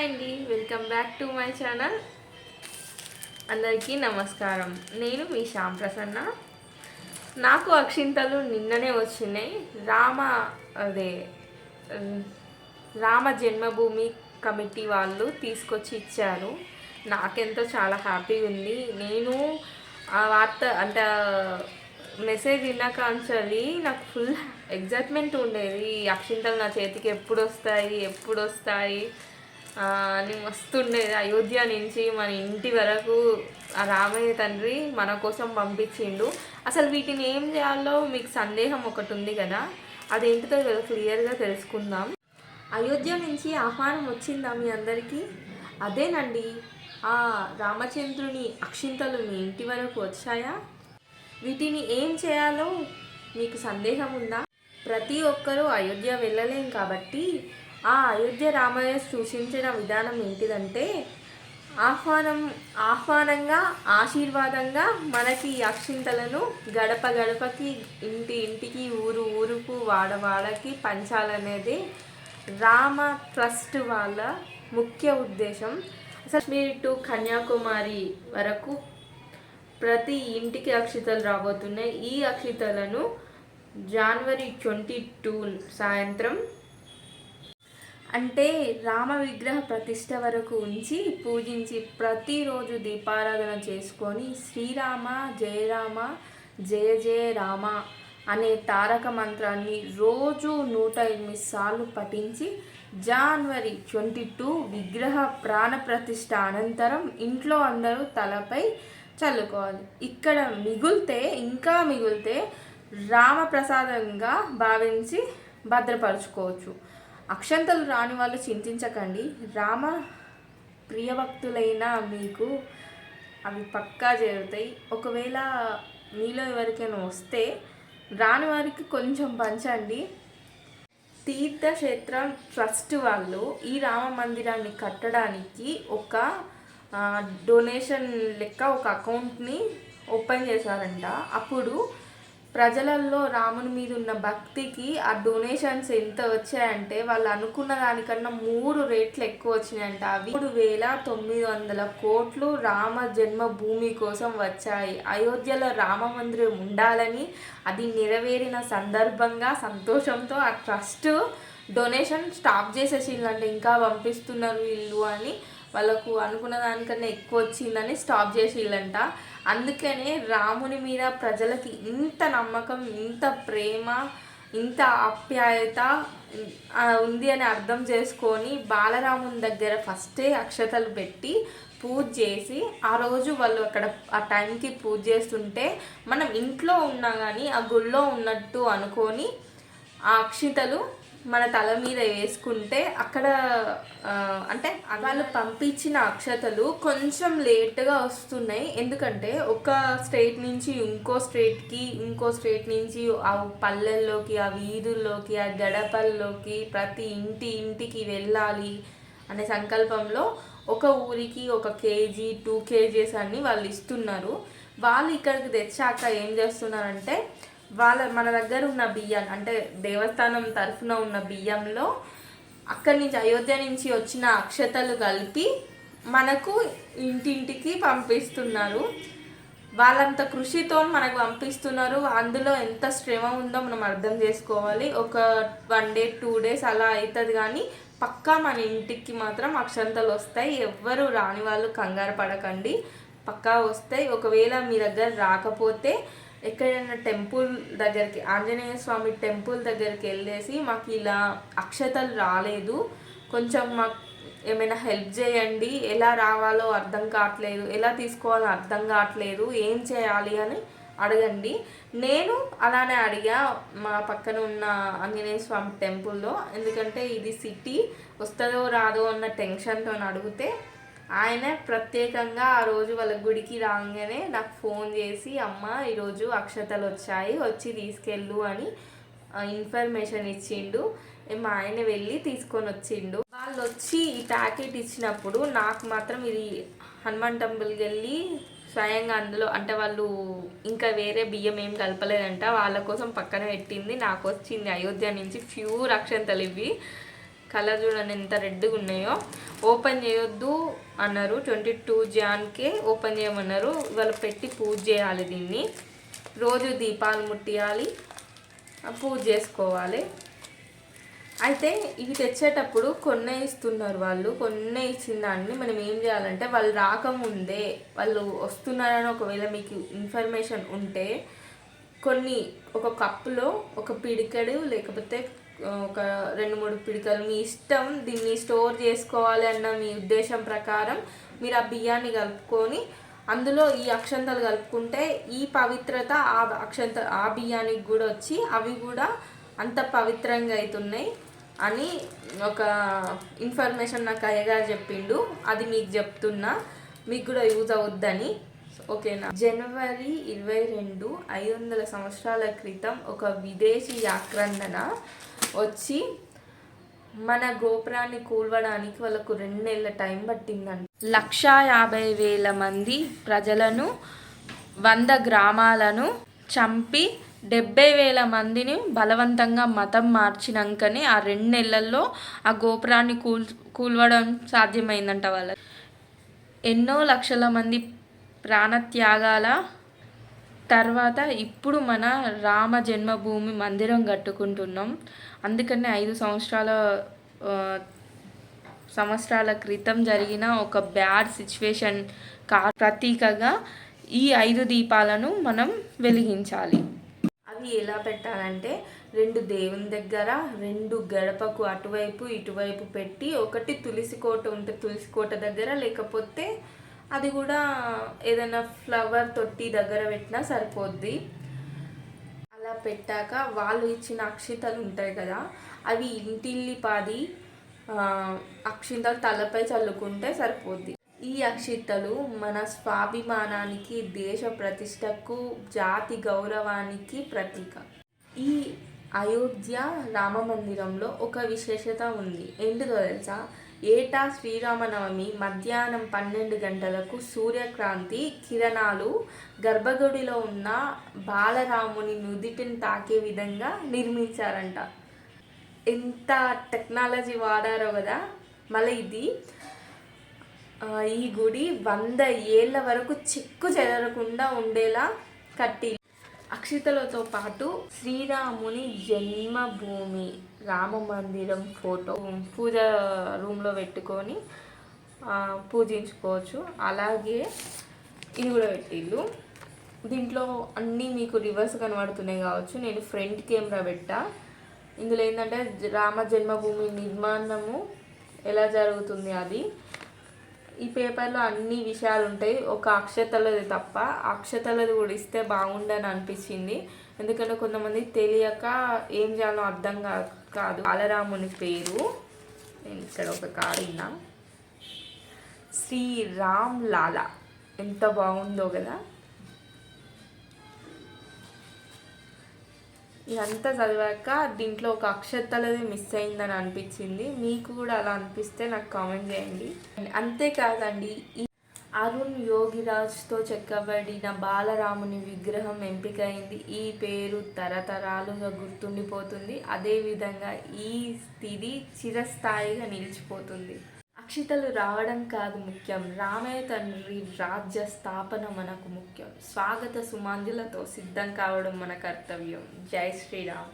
అండి, welcome back to my channel. అందరికీ నమస్కారం. నేను మీ శ్యామ్ ప్రసన్న. నాకు అక్షింతలు నిన్ననే వచ్చినాయి. అదే రామ జన్మభూమి కమిటీ వాళ్ళు తీసుకొచ్చి ఇచ్చారు. నాకెంతో చాలా హ్యాపీగా ఉంది. నేను ఆ వార్త అంటే మెసేజ్ విన్నాకాంచాలి నాకు ఫుల్ ఎగ్జైట్మెంట్ ఉండేది. అక్షింతలు నా చేతికి ఎప్పుడు వస్తాయి అని మస్తుండేది. అయోధ్య నుంచి మన ఇంటి వరకు ఆ రామయ్య తండ్రి మన కోసం పంపించిండు. అసలు వీటిని ఏం చేయాలో మీకు సందేహం ఒకటి ఉంది కదా, అదేంటిదో క్లియర్గా తెలుసుకుందాం. అయోధ్య నుంచి ఆహ్వానం వచ్చిందా మీ అందరికీ? అదేనండి, ఆ రామచంద్రుని అక్షింతలు మీ ఇంటి వరకు వచ్చాయా? వీటిని ఏం చేయాలో మీకు సందేహం ఉందా? ప్రతి ఒక్కరూ అయోధ్య వెళ్ళలేం కాబట్టి ఆ అయోధ్య రామయ్య సూచించిన విధానం ఏంటిదంటే, ఆహ్వానంగా ఆశీర్వాదంగా మనకి ఈ అక్షింతలను గడప గడపకి, ఇంటికి, ఊరుకు, వాడవాడకి పంచాలనేది రామ ట్రస్ట్ వాళ్ళ ముఖ్య ఉద్దేశం. కాశ్మీర్ టు కన్యాకుమారి వరకు ప్రతి ఇంటికి అక్షింతలు రాబోతున్నాయి. ఈ అక్షింతలను జనవరి 22 సాయంత్రం అంటే రామ విగ్రహ ప్రతిష్ట వరకు ఉంచి పూజించి ప్రతిరోజు దీపారాధన చేసుకొని శ్రీరామ జయ జయ రామ అనే తారక మంత్రాన్ని రోజు 108 సార్లు పఠించి జనవరి 22 విగ్రహ ప్రాణ ప్రతిష్ట అనంతరం ఇంట్లో అందరూ తలపై చల్లుకోవాలి. ఇక్కడ మిగిలితే రామప్రసాదంగా భావించి భద్రపరచుకోవచ్చు. అక్షంతలు రాని వాళ్ళు చింతించకండి. రామ ప్రియభక్తులైన మీకు అవి పక్కా చేరుతాయి. ఒకవేళ మీలో ఎవరికైనా వస్తే రాని వారికి కొంచెం పంచండి. తీర్థక్షేత్రం ట్రస్ట్ వాళ్ళు ఈ రామ మందిరాన్ని కట్టడానికి ఒక డొనేషన్ లెక్క ఒక అకౌంట్ని ఓపెన్ చేశారంట. అప్పుడు ప్రజలలో రాముని మీద ఉన్న భక్తికి ఆ డొనేషన్స్ ఎంత వచ్చాయంటే వాళ్ళు అనుకున్న దానికన్నా 3 రెట్లు ఎక్కువ వచ్చినాయంట. అవి 3,900 కోట్లు రామ జన్మభూమి కోసం వచ్చాయి. అయోధ్యలో రామ మందిరం ఉండాలని అది నెరవేరిన సందర్భంగా సంతోషంతో ఆ ట్రస్ట్ డొనేషన్ స్టాప్ చేసేసిందంటే ఇంకా పంపిస్తున్నారు వీళ్ళు అని, వాళ్ళకు అనుకున్న దానికన్నా ఎక్కువ వచ్చిందని స్టాప్ చేసిళ్ళంట. అందుకనే రాముని మీద ప్రజలకి ఇంత నమ్మకం, ఇంత ప్రేమ, ఇంత ఆప్యాయత ఉంది అని అర్థం చేసుకొని బాలరాముని దగ్గర ఫస్టే అక్షతలు పెట్టి పూజ చేసి ఆ రోజు వాళ్ళు అక్కడ ఆ టైంకి పూజ చేస్తుంటే మనం ఇంట్లో ఉన్నా కానీ ఆ గుళ్ళో ఉన్నట్టు అనుకొని ఆ అక్షితలు మన తల మీద వేసుకుంటే అక్కడ అంటే వాళ్ళు పంపించిన అక్షతలు కొంచెం లేట్గా వస్తున్నాయి. ఎందుకంటే ఒక స్టేట్ నుంచి ఇంకో స్టేట్ నుంచి ఆ పల్లెల్లోకి, ఆ వీధుల్లోకి, ఆ గడపల్లోకి ప్రతి ఇంటికి వెళ్ళాలి అనే సంకల్పంలో ఒక ఊరికి 1 కేజీ 2 కేజీస్ అని వాళ్ళు ఇస్తున్నారు. వాళ్ళు ఇక్కడికి తెచ్చాక ఏం చేస్తున్నారంటే మన దగ్గర ఉన్న బియ్యం అంటే దేవస్థానం తరఫున ఉన్న బియ్యంలో అక్కడి నుంచి అయోధ్య నుంచి వచ్చిన అక్షతలు కలిపి మనకు ఇంటింటికి పంపిస్తున్నారు. వాళ్ళంత కృషితో మనకు పంపిస్తున్నారు. అందులో ఎంత శ్రమ ఉందో మనం అర్థం చేసుకోవాలి. ఒక 1 డే 2 డేస్ అలా అవుతుంది కానీ పక్కా మన ఇంటికి మాత్రం అక్షంతలు వస్తాయి. ఎవ్వరు రాని వాళ్ళు కంగారు పడకండి, పక్కా వస్తాయి. ఒకవేళ మీ దగ్గర రాకపోతే ఎక్కడైనా టెంపుల్ దగ్గరికి, ఆంజనేయ స్వామి టెంపుల్ దగ్గరికి వెళ్ళేసి మాకు ఇలా అక్షతలు రాలేదు, కొంచెం మాకు ఏమైనా హెల్ప్ చేయండి, ఎలా రావాలో అర్థం కావట్లేదు, ఎలా తీసుకోవాలో అర్థం కావట్లేదు, ఏం చేయాలి అని అడగండి. నేను అలానే అడిగా మా పక్కన ఉన్న ఆంజనేయ స్వామి టెంపుల్లో. ఎందుకంటే ఇది సిటీ, వస్తుందో రాదో అన్న టెన్షన్తో అడిగితే ఆయన ప్రత్యేకంగా ఆ రోజు వాళ్ళ గుడికి రాగానే నాకు ఫోన్ చేసి అమ్మ ఈరోజు అక్షతలు వచ్చాయి, వచ్చి తీసుకెళ్ళు అని ఇన్ఫర్మేషన్ ఇచ్చిండు. మా ఆయన వెళ్ళి తీసుకొని వచ్చిండు. వాళ్ళు వచ్చి ఈ ప్యాకెట్ ఇచ్చినప్పుడు నాకు మాత్రం ఇది హనుమాన్ టెంపుల్కి వెళ్ళి స్వయంగా అందులో అంటే వాళ్ళు ఇంకా వేరే బియ్యం ఏం కలపలేదంట, వాళ్ళ కోసం పక్కన పెట్టింది. నాకు వచ్చింది అయోధ్య నుంచి ప్యూర్ అక్షంతలు ఇవి. కలర్ చూడండి ఎంత రెడ్గా ఉన్నాయో. ఓపెన్ చేయొద్దు అన్నారు, 22 జాన్కే ఓపెన్ చేయమన్నారు. ఇవాళ పెట్టి పూజ చేయాలి, దీన్ని రోజు దీపాలు ముట్టియాలి, పూజ చేసుకోవాలి. అయితే ఇవి తెచ్చేటప్పుడు కొన్నే ఇస్తున్నారు వాళ్ళు. కొన్నే ఇచ్చిన దాన్ని మనం ఏం చేయాలంటే, వాళ్ళు రాకముందే వాళ్ళు వస్తున్నారని ఒకవేళ మీకు ఇన్ఫర్మేషన్ ఉంటే కొన్ని ఒక కప్పులో ఒక పిడికెడు లేకపోతే ఒక 2-3 పిడికలు మీ ఇష్టం, దీన్ని స్టోర్ చేసుకోవాలి అన్న మీ ఉద్దేశం ప్రకారం మీరు ఆ బియ్యాన్ని కలుపుకొని అందులో ఈ అక్షంతలు కలుపుకుంటే ఈ పవిత్రత ఆ బియ్యానికి కూడా వచ్చి అవి కూడా అంత పవిత్రంగా అవుతున్నాయి అని ఒక ఇన్ఫర్మేషన్ నాకు అయ్యగారు చెప్పిండు. అది మీకు చెప్తున్నా, మీకు కూడా యూజ్ అవుద్దని. ఓకేనా. జనవరి 22 500 సంవత్సరాల క్రితం ఒక విదేశీ ఆక్రందన వచ్చి మన గోపురాన్ని కూల్వడానికి వాళ్ళకు 2 నెలల టైం పట్టిందంట. 150,000 మంది ప్రజలను, 100 గ్రామాలను చంపి 70,000 మందిని బలవంతంగా మతం మార్చినాకనే ఆ 2 నెలల్లో ఆ గోపురాన్ని కూల్వడం సాధ్యమైందంట వాళ్ళకి. ఎన్నో లక్షల మంది ప్రాణత్యాగాల తర్వాత ఇప్పుడు మన రామ జన్మభూమి మందిరం కట్టుకుంటున్నాం. అందుకనే 5 సంవత్సరాల క్రితం జరిగిన ఒక బ్యాడ్ సిచ్యువేషన్ ప్రతీకగా ఈ 5 దీపాలను మనం వెలిగించాలి. అవి ఎలా పెట్టాలంటే 2 దేవుని దగ్గర, 2 గడపకు అటువైపు ఇటువైపు పెట్టి, ఒకటి తులసి కోట ఉంటే తులసి కోట దగ్గర, లేకపోతే అది కూడా ఏదైనా ఫ్లవర్ తొట్టి దగ్గర పెట్టినా సరిపోద్ది. అలా పెట్టాక వాళ్ళు ఇచ్చిన అక్షింతలు ఉంటాయి కదా, అవి ఇంటిల్లిపాది అక్షింతలు తలపై చల్లుకుంటే సరిపోద్ది. ఈ అక్షింతలు మన స్వాభిమానానికి, దేశ ప్రతిష్టకు, జాతి గౌరవానికి ప్రతీక. ఈ అయోధ్య రామ మందిరంలో ఒక విశేషత ఉంది. ఏంటిదో తెలుసా? ఏటా శ్రీరామనవమి మధ్యాహ్నం 12 గంటలకు సూర్యకాంతి కిరణాలు గర్భగుడిలో ఉన్న బాలరాముని నుదిటిని తాకే విధంగా నిర్మించారంట. ఎంత టెక్నాలజీ వాడారో కదా. మళ్ళీ ఈ గుడి 100 ఏళ్ళ వరకు చెక్కు చెదరకుండా ఉండేలా కట్టి, అక్షితలతో పాటు శ్రీరాముని జన్మభూమి రామ మందిరం ఫోటో పూజ రూమ్లో పెట్టుకొని పూజించుకోవచ్చు. అలాగే ఇది కూడా పెట్టిళ్ళు. దీంట్లో అన్నీ మీకు రివర్స్ కనబడుతున్నాయి కావచ్చు, నేను ఫ్రంట్ కెమెరా పెట్టా. ఇందులో ఏంటంటే రామ జన్మభూమి నిర్మాణము ఎలా జరుగుతుంది అది. ఈ పేపర్లో అన్ని విషయాలు ఉంటాయి, ఒక అక్షతలది తప్ప. అక్షతలది కూడా ఇస్తే బాగుండని అనిపించింది. ఎందుకంటే కొంతమంది తెలియక ఏం చేయాలో అర్థం కాదు. బాలరాముని పేరు నేను ఇక్కడ ఒక కార్డు విన్నా, శ్రీరామ్ లాలా. ఎంత బాగుందో కదా. ఇదంతా చదివాక దీంట్లో ఒక అక్షతలది మిస్ అయిందని అనిపించింది. మీకు కూడా అలా అనిపిస్తే నాకు కామెంట్ చేయండి. అంతేకాదండి, ఈ అరుణ్ యోగిరాజ్తో చెక్కబడిన బాలరాముని విగ్రహం ఎంపికైంది. ఈ పేరు తరతరాలుగా గుర్తుండిపోతుంది. అదేవిధంగా ఈ స్థితి చిరస్థాయిగా నిలిచిపోతుంది. అక్షితలు రావడం కాదు ముఖ్యం, రామయ్య తండ్రి రాజ్య స్థాపన మనకు ముఖ్యం. స్వాగత సుమాంజులతో సిద్ధం కావడం మన కర్తవ్యం. జై శ్రీరామ్.